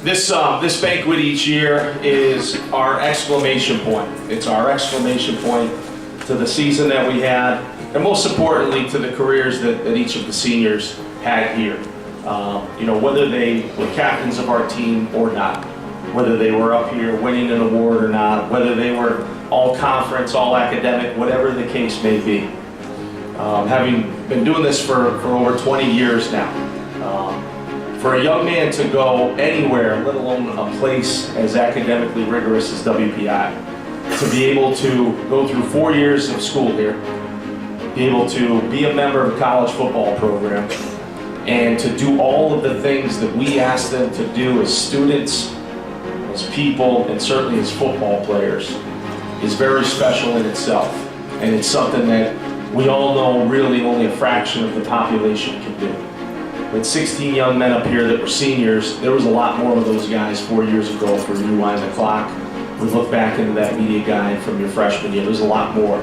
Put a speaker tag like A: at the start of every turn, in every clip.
A: This banquet each year is our exclamation point. It's our exclamation point to the season that we had, and most importantly to the careers that each of the seniors had here. Whether they were captains of our team or not, whether they were up here winning an award or not, whether they were all conference, all academic, whatever the case may be. Having been doing this for over 20 years now, for a young man to go anywhere, let alone a place as academically rigorous as WPI, to be able to go through 4 years of school here, be able to be a member of a college football program, and to do all of the things that we ask them to do as students, as people, and certainly as football players, is very special in itself. And it's something that we all know really only a fraction of the population can do. With 16 young men up here that were seniors, there was a lot more of those guys 4 years ago. For you rewind the clock, we look back into that media guide from your freshman year, there's a lot more.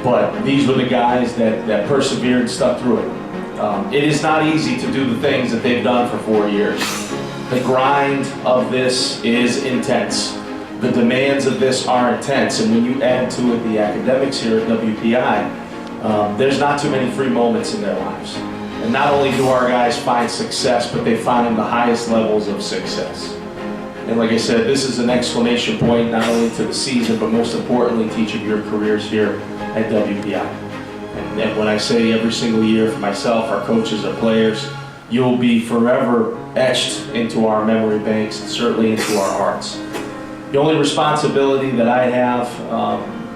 A: But these were the guys that persevered and stuck through it. It is not easy to do the things that they've done for 4 years. The grind of this is intense. The demands of this are intense, and when you add to it the academics here at WPI, there's not too many free moments in their lives. And not only do our guys find success, but they find the highest levels of success. And like I said, this is an exclamation point not only to the season, but most importantly to each of your careers here at WPI. And when I say every single year for myself, our coaches, our players, you'll be forever etched into our memory banks and certainly into our hearts. The only responsibility that I have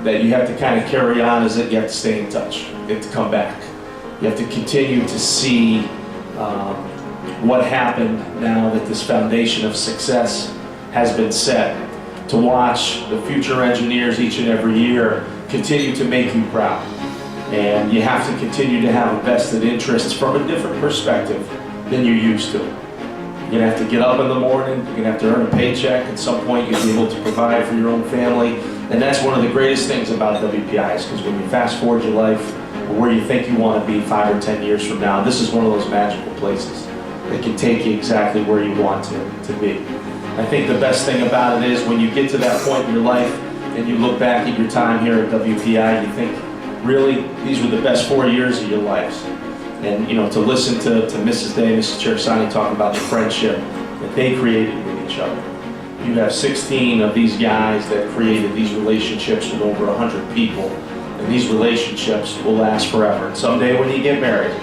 A: that you have to kind of carry on is that you have to stay in touch. You have to come back. You have to continue to see what happened now that this foundation of success has been set. To watch the future engineers each and every year continue to make you proud. And you have to continue to have a vested interest from a different perspective than you used to. You're gonna have to get up in the morning, you're gonna have to earn a paycheck. At some point you'll be able to provide for your own family. And that's one of the greatest things about WPI, is because when you fast forward your life, or where you think you want to be 5 or 10 years from now, this is one of those magical places that can take you exactly where you want to be. I think the best thing about it is when you get to that point in your life and you look back at your time here at WPI, you think, really, these were the best 4 years of your lives. And to listen to Mrs. Day and Mrs. Chersani talk about the friendship that they created with each other. You have 16 of these guys that created these relationships with over 100 people. And these relationships will last forever. And someday when you get married,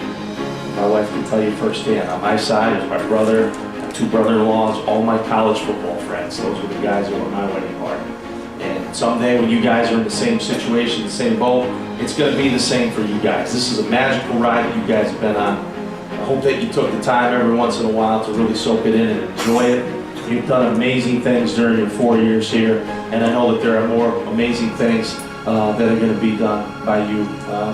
A: my wife can tell you firsthand, on my side is my brother, my 2 brother-in-laws, all my college football friends. Those were the guys that were my wedding party. And someday when you guys are in the same situation, the same boat, it's going to be the same for you guys. This is a magical ride that you guys have been on. I hope that you took the time every once in a while to really soak it in and enjoy it. You've done amazing things during your 4 years here, and I know that there are more amazing things that are going to be done by you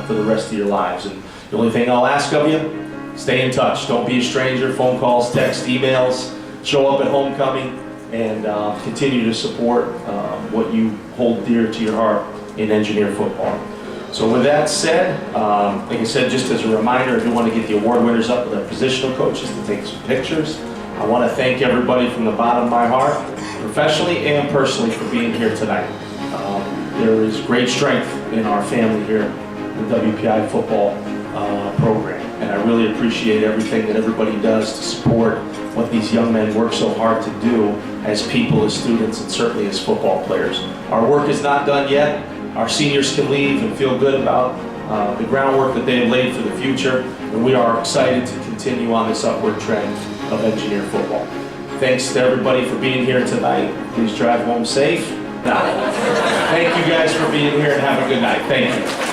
A: for the rest of your lives. And the only thing I'll ask of you, stay in touch. Don't be a stranger. Phone calls, text, emails. Show up at homecoming and continue to support what you hold dear to your heart in engineer football. So with that said, like I said, just as a reminder, if you want to get the award winners up with our positional coaches to take some pictures, I want to thank everybody from the bottom of my heart, professionally and personally, for being here tonight. There is great strength in our family here, the WPI football program, and I really appreciate everything that everybody does to support what these young men work so hard to do as people, as students, and certainly as football players. Our work is not done yet. Our seniors can leave and feel good about the groundwork that they have laid for the future, and we are excited to continue on this upward trend of engineer football. Thanks to everybody for being here tonight. Please drive home safe. Thank you guys for being here, and have a good night. Thank you.